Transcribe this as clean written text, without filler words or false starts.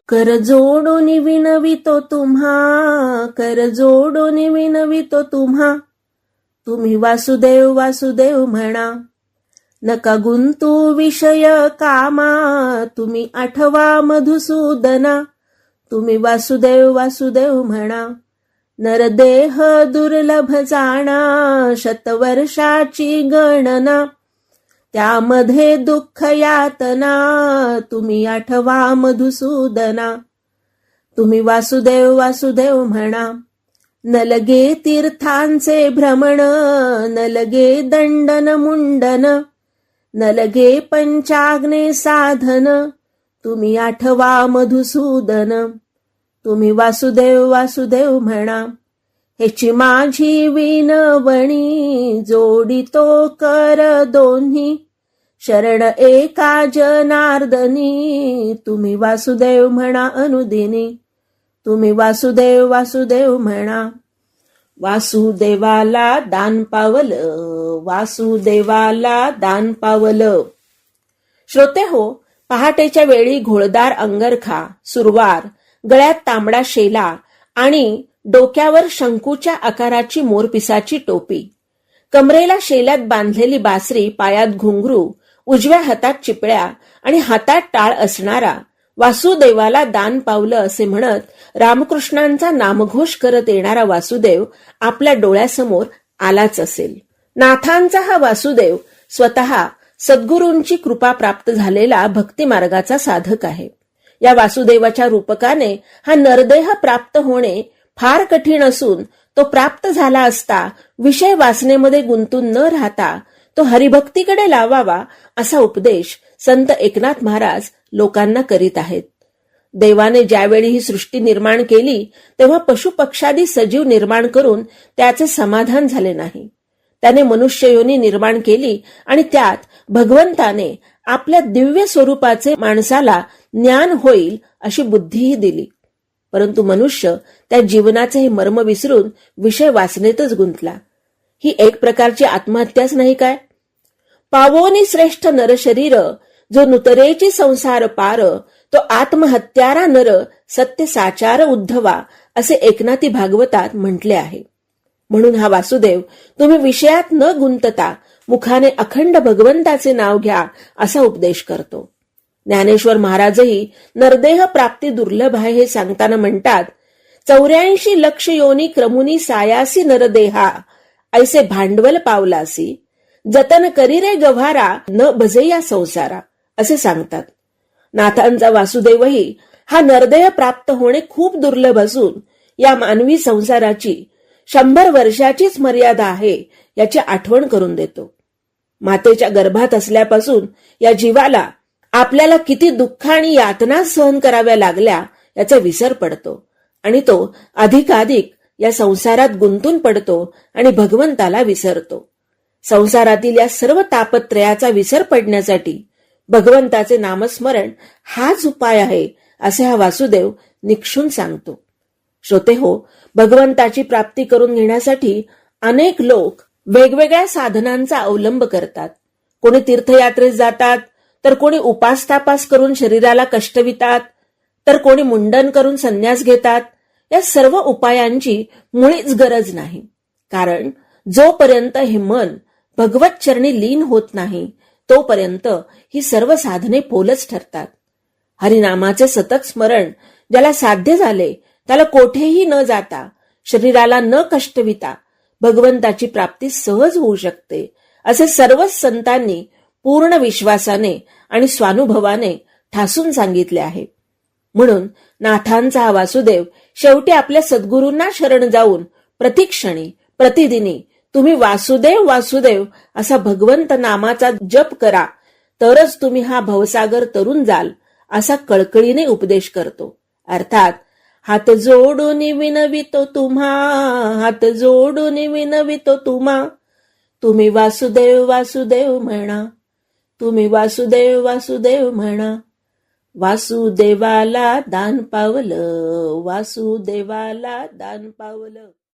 कर जोडून विनवितो तुम्हा, कर जोडून विनवितो तुम्हा, तुम्ही वासुदेव वासुदेव म्हणा. नका गुंतू विषय कामा, तुम्ही आठवा मधुसूदना, तुम्ही वासुदेव वासुदेव म्हणा. नरदेह दुर्लभ जाणा, शतवर्षाची गणना, त्यामध्ये दुःख यातना, तुम्ही आठवा मधुसूदना, तुम्ही वासुदेव वासुदेव म्हणा. न लगे तीर्थांचे भ्रमण, न लगे दंडन मुंडन, न लगे पंचाग्ने साधन, तुम्ही आठवा मधुसूदन, तुम्ही वासुदेव वासुदेव म्हणा. हेची माझी विनवणी, जोडितो कर दोन्ही, शरण एका जनार्दनी, तुम्ही वासुदेव म्हणा अनुदिनी, तुम्ही वासुदेव वासुदेव म्हणा. वासुदेवाला दान पावलं, वासुदेवाला दान पावलं. श्रोते हो, पहाटेच्या वेळी घोळदार अंगरखा, सुरवार, गळ्यात तांबडा शेला आणि डोक्यावर शंकूच्या आकाराची मोरपिसाची टोपी, कमरेला शेल्यात बांधलेली बासरी, पायात घुंगरू, उजव्या हातात चिपळ्या आणि हातात टाळ असणारा, वासुदेवाला दान पावलं असे म्हणत रामकृष्णांचा नामघोष करत येणारा वासुदेव आपल्या डोळ्यासमोर आलाच असेल. नाथांचा हा वासुदेव स्वतः सद्गुरूंची कृपा प्राप्त झालेला भक्ती मार्गाचा साधक आहे. या वासुदेवाच्या रूपकाने हा नरदेह प्राप्त होणे फार कठीण असून तो प्राप्त झाला असता विषय वासनेमध्ये गुंतून न राहता तो हरिभक्तीकडे लावावा असा उपदेश संत एकनाथ महाराज लोकांना करीत आहेत. देवाने ज्यावेळी ही सृष्टी निर्माण केली तेव्हा पशुपक्षादी सजीव निर्माण करून त्याचे समाधान झाले नाही. त्याने मनुष्ययोनी निर्माण केली आणि त्यात भगवंताने आपल्या दिव्य स्वरूपाचे माणसाला ज्ञान होईल अशी बुद्धीही दिली. परंतु मनुष्य त्या जीवनाचे हे मर्म विसरून विषय वासनेतच गुंतला. ही एक प्रकारची आत्महत्याच नाही काय? पावोनी श्रेष्ठ नरशरीर, जो नुतरेची संसार पार, तो आत्महत्यारा नर सत्य साचार उद्धवा असे एकनाथी भागवतात म्हटले आहे. म्हणून हा वासुदेव तुम्ही विषयात न गुंतता मुखाने अखंड भगवंताचे नाव घ्या असा उपदेश करतो. ज्ञानेश्वर महाराजही नरदेह प्राप्ती दुर्लभ आहे हे सांगताना म्हणतात, 84 लक्ष योनी क्रमुनी सायासी नरदेहा, ऐसे भांडवल पावलासी, जतन करी रे गव्हारा, न भजया संसारा असे सांगतात. नाथांचा वासुदेवही हा नरदेह प्राप्त होणे खूप दुर्लभ असून या मानवी संसाराची 100 वर्षाचीच मर्यादा आहे याची आठवण करून देतो. मातेच्या गर्भात असल्यापासून या जीवाला आपल्याला किती दुःख आणि यातना सहन कराव्या लागल्या याचा विसर पडतो आणि तो अधिकाधिक या संसारात गुंतून पडतो आणि भगवंताला विसरतो. संसारातील या सर्व तापत्रयाचा विसर पडण्यासाठी भगवंताचे नामस्मरण हाच उपाय आहे असे हा वासुदेव निक्षून सांगतो. श्रोते हो, भगवंताची प्राप्ती करून घेण्यासाठी अनेक लोक वेगवेगळ्या साधनांचा अवलंब करतात. कोणी तीर्थयात्रेस जातात, तर कोणी उपासतापास करून शरीराला कष्टवितात, तर कोणी मुंडन करून संन्यास घेतात. या सर्व उपायांची मुळीच गरज नाही, कारण जोपर्यंत हे मन भगवत चरणी लीन होत नाही तोपर्यंत ही सर्व साधने फोलच ठरतात. हरिनामाचे सतत स्मरण ज्याला साध्य झाले त्याला कोठेही न जाता, शरीराला न कष्टविता भगवंताची प्राप्ती सहज होऊ शकते असे सर्वच संतांनी पूर्ण विश्वासाने आणि स्वानुभवाने ठासून सांगितले आहे. म्हणून नाथांचा हा वासुदेव शेवटी आपल्या सद्गुरूंना शरण जाऊन प्रतिक्षणी प्रतिदिनी तुम्ही वासुदेव वासुदेव असा भगवंत नामाचा जप करा, तरच तुम्ही हा भवसागर तरून जाल असा कळकळीने उपदेश करतो. अर्थात हात जोडून विनवितो तुम्हा, हात जोडून विनवितो तुम्हा, तुम्ही वासुदेव वासुदेव म्हणा, तुम्ही वासुदेव वासुदेव म्हणा. वासुदेवाला दान पावलं, वासुदेवाला दान पावलं.